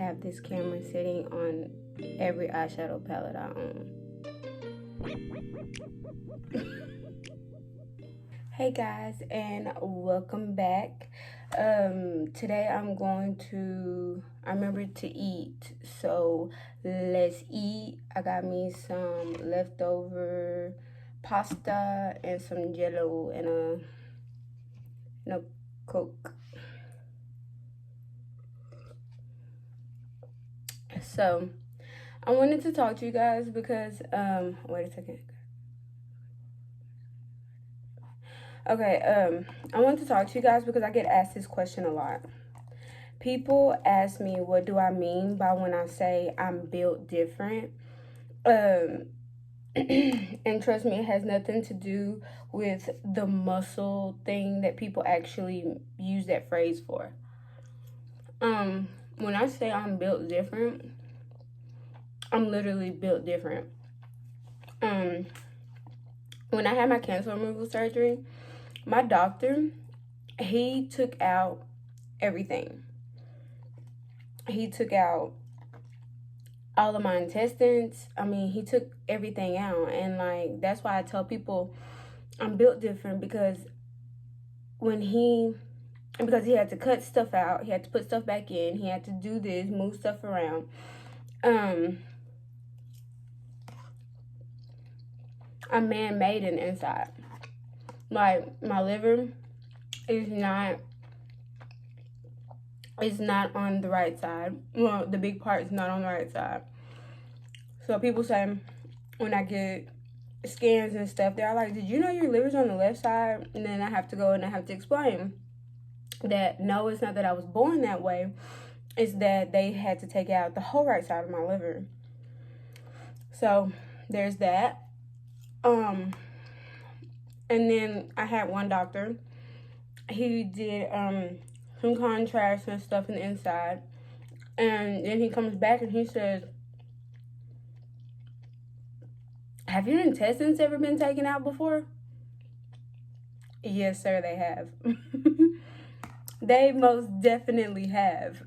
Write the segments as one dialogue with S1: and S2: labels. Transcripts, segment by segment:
S1: have this camera sitting on every eyeshadow palette I own. Hey guys, and welcome back. Today I remembered to eat, so let's eat. I got me some leftover pasta and some jello and a Coke. So I wanted to talk to you guys because wait a second. Okay, I want to talk to you guys because I get asked this question a lot. People ask me, what do I mean by when I say I'm built different? And trust me, it has nothing to do with the muscle thing that people actually use that phrase for. When I say I'm built different, I'm literally built different. When I had my cancer removal surgery, my doctor, he took out everything. He took out all of my intestines. I mean, he took everything out. And like, that's why I tell people I'm built different, because he had to cut stuff out, he had to put stuff back in, he had to do this, move stuff around. I'm man-made in the inside. Like, my liver is not on the right side. Well, the big part is not on the right side. So people say, when I get scans and stuff, they're like, did you know your liver's on the left side? And then I have to go and I have to explain that no, it's not that I was born that way. It's that they had to take out the whole right side of my liver. So there's that. And then I had one doctor. He did some contrast and stuff in the inside. And then he comes back and he says, have your intestines ever been taken out before? Yes, sir, they have. They most definitely have.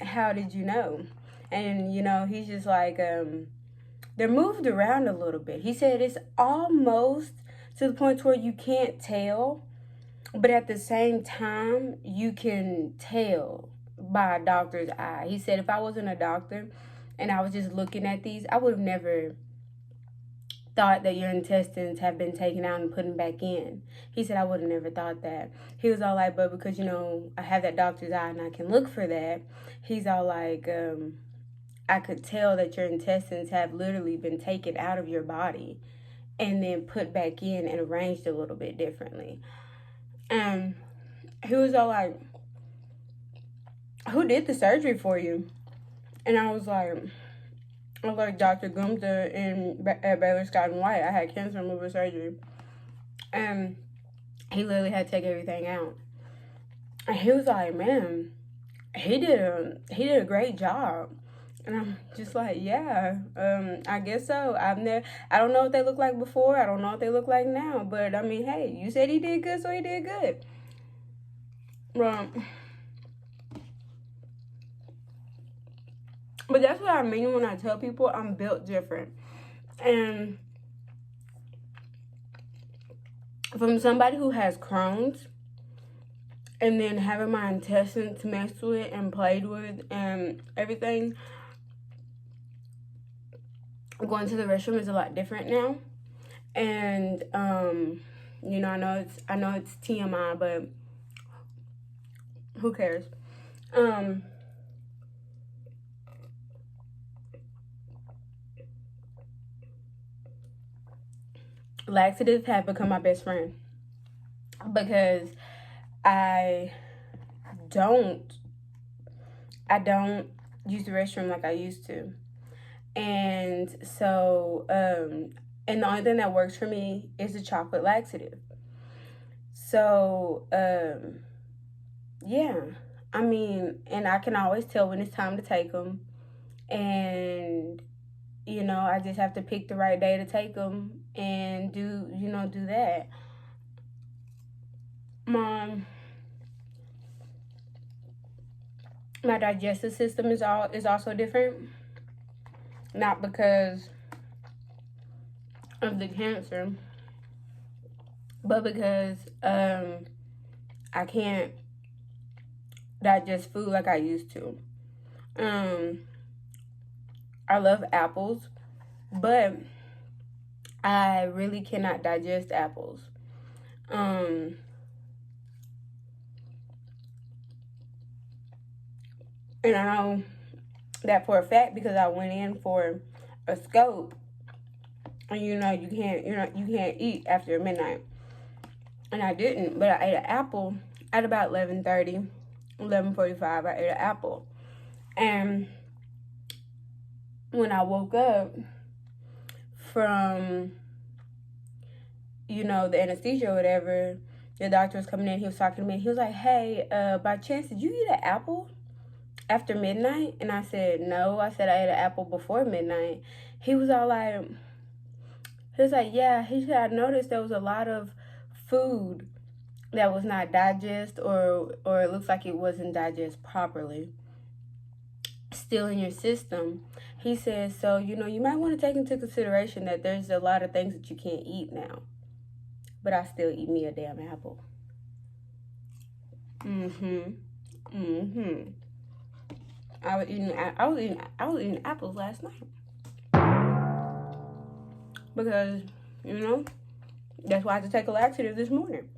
S1: How did you know? And, he's just like, they're moved around a little bit. He said it's almost to the point where you can't tell, but at the same time, you can tell by a doctor's eye. He said if I wasn't a doctor and I was just looking at these, I would have never thought that your intestines have been taken out and put back in. He said I would have never thought that. He was all like, but because, I have that doctor's eye and I can look for that, he's all like, I could tell that your intestines have literally been taken out of your body and then put back in and arranged a little bit differently. He was all like, who did the surgery for you? And I was like, Dr. Gumta at Baylor Scott and White. I had cancer removal surgery. And he literally had to take everything out. And he was like, man, he did a great job. And I'm just like, yeah, I guess so. I don't know what they look like before. I don't know what they look like now. But I mean, hey, you said he did good, so he did good. But that's what I mean when I tell people I'm built different. And from somebody who has Crohn's, and then having my intestines messed with and played with and everything, going to the restroom is a lot different now. And I know it's TMI, but who cares? Laxatives have become my best friend, because I don't use the restroom like I used to. And so, and the only thing that works for me is the chocolate laxative. So, yeah, I mean, and I can always tell when it's time to take them. And, I just have to pick the right day to take them and do that. my digestive system is also different. Not because of the cancer, but because I can't digest food like I used to. Um, I love apples, but I really cannot digest apples. Um, and I know that for a fact because I went in for a scope, and you can't eat after midnight, and I didn't, but I ate an apple at about 11:30, 11:45. I ate an apple, and when I woke up from the anesthesia or whatever, the doctor was coming in. He was talking to me. And he was like, "Hey, by chance, did you eat an apple after midnight?" And I said, "No." I said I ate an apple before midnight. He was all like, "Yeah." He said, "I noticed there was a lot of food that was not digest, or it looks like it wasn't digest properly, still in your system." He says, "So you might want to take into consideration that there's a lot of things that you can't eat now." But I still eat me a damn apple. Mm-hmm. Mm-hmm. I was eating apples last night because you know that's why I had to take a laxative this morning.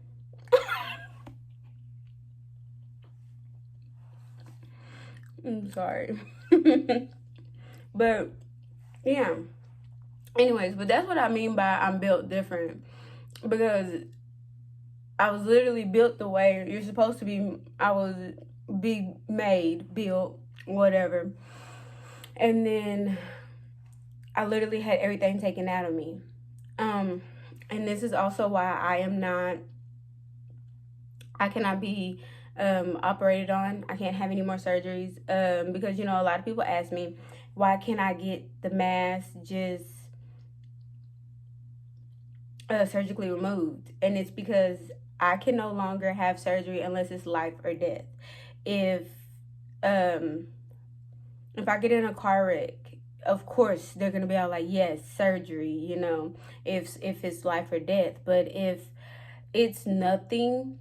S1: I'm sorry, but yeah. Anyways, but that's what I mean by I'm built different, because I was literally built the way you're supposed to be. I was be made, built, whatever, and then I literally had everything taken out of me. Um, and this is also why I cannot be operated on. I can't have any more surgeries because a lot of people ask me, why can't I get the mass just surgically removed? And it's because I can no longer have surgery unless it's life or death. If um, if I get in a car wreck, of course they're gonna be all like, yes, surgery. If it's life or death. But if it's nothing,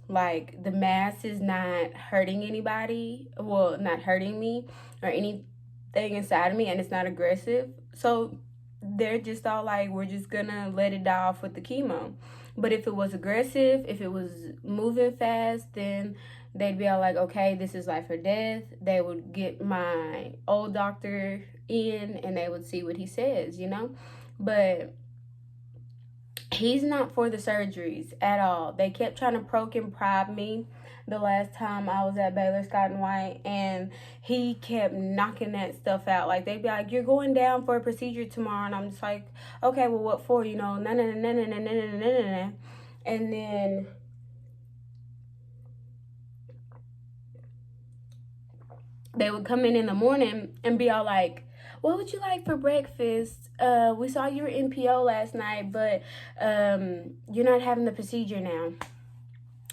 S1: like the mass is not hurting anybody, well, not hurting me or anything inside of me, and it's not aggressive, so they're just all like, we're just gonna let it die off with the chemo. But if it was aggressive, if it was moving fast, then they'd be all like, okay, this is life or death. They would get my old doctor in and they would see what he says. But he's not for the surgeries at all. They kept trying to poke and prod me the last time I was at Baylor Scott and White, and he kept knocking that stuff out. Like, they'd be like, you're going down for a procedure tomorrow, and I'm just like, okay, well, what for? No, no, no, no, no, no, no, no, no, no. And then they would come in the morning and be all like, what would you like for breakfast? We saw you were in PO last night, but you're not having the procedure now.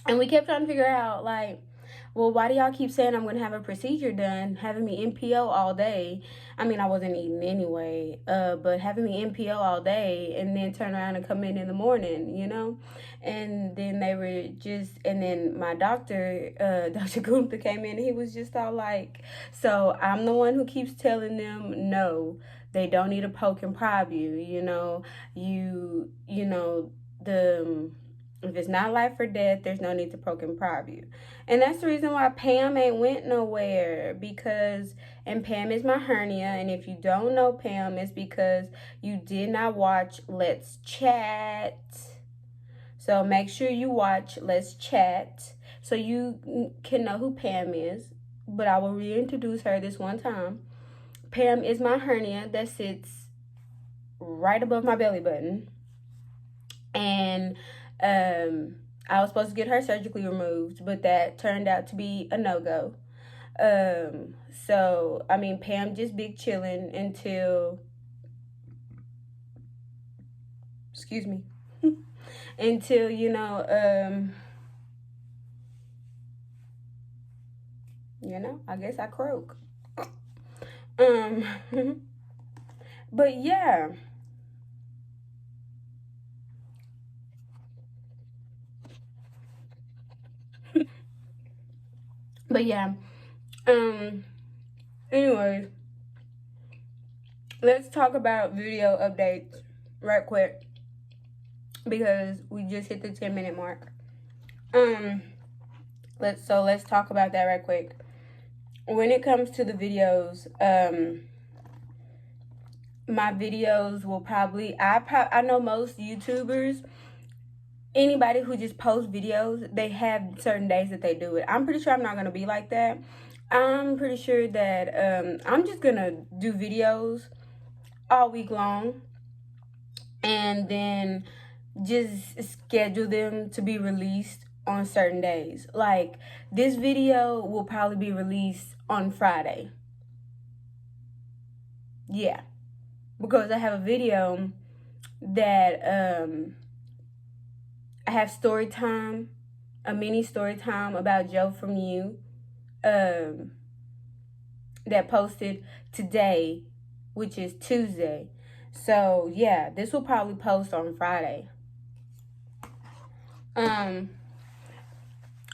S1: And we kept trying to figure out, like, well, why do y'all keep saying I'm going to have a procedure done, having me in PO all day? I mean, I wasn't eating anyway, but having me in PO all day and then turn around and come in the morning. And then and then my doctor, Dr. Gunther, came in and he was just all like, so I'm the one who keeps telling them, no, they don't need to poke and prod you, the if it's not life or death, there's no need to poke and prod you. And that's the reason why Pam ain't went nowhere, and Pam is my hernia. And if you don't know Pam, it's because you did not watch Let's Chat. So make sure you watch Let's Chat so you can know who Pam is. But I will reintroduce her this one time. Pam is my hernia that sits right above my belly button. And I was supposed to get her surgically removed, but that turned out to be a no-go. So, I mean, Pam just big chilling until, excuse me, until, You know, I guess I croak. Um, but yeah. But yeah. Um, anyways, let's talk about video updates right quick because we just hit the 10-minute mark. Let's talk about that right quick. When it comes to the videos, my videos will probably I know most YouTubers, anybody who just posts videos, they have certain days that they do it. I'm pretty sure I'm not gonna be like that. I'm pretty sure that I'm just gonna do videos all week long and then just schedule them to be released on certain days. Like this video will probably be released on Friday. Yeah, because I have a video that I have story time, a mini story time about Joe from You, that posted today, which is Tuesday. So yeah, this will probably post on Friday.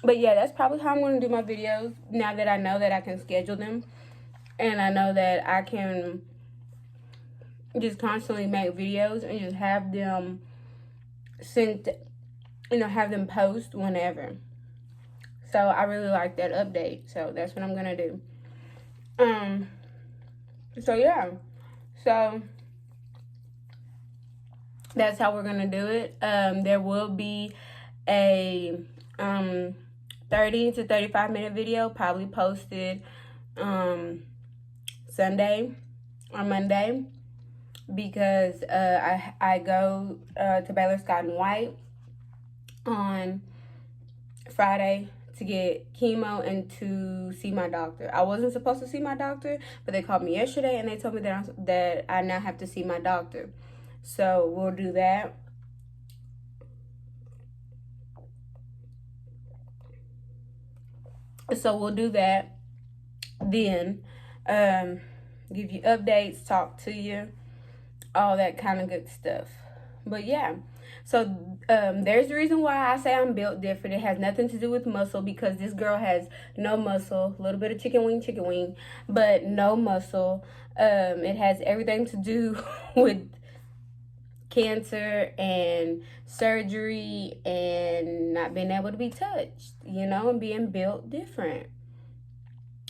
S1: But yeah, that's probably how I'm going to do my videos now that I know that I can schedule them and I know that I can just constantly make videos and just have them sent, have them post whenever. So I really like that update. So that's what I'm going to do. So yeah. So that's how we're going to do it. There will be a 30 to 35 minute video probably posted Sunday or Monday because I go to Baylor Scott and White on Friday to get chemo and to see my doctor. I wasn't supposed to see my doctor, but they called me yesterday and they told me that I now have to see my doctor. So we'll do that. So we'll do that. Then give you updates, talk to you, all that kind of good stuff. But yeah, so there's the reason why I say I'm built different. It has nothing to do with muscle because this girl has no muscle, a little bit of chicken wing, but no muscle. It has everything to do with cancer and surgery and not being able to be touched, and being built different.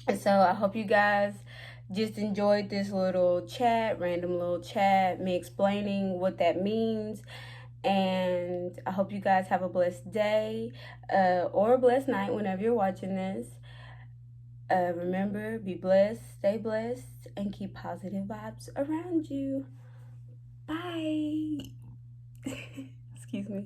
S1: And so I hope you guys just enjoyed this little chat, random little chat, me explaining what that means. And I hope you guys have a blessed day or a blessed night whenever you're watching this. Remember, be blessed, stay blessed, and keep positive vibes around you. Bye. Excuse me.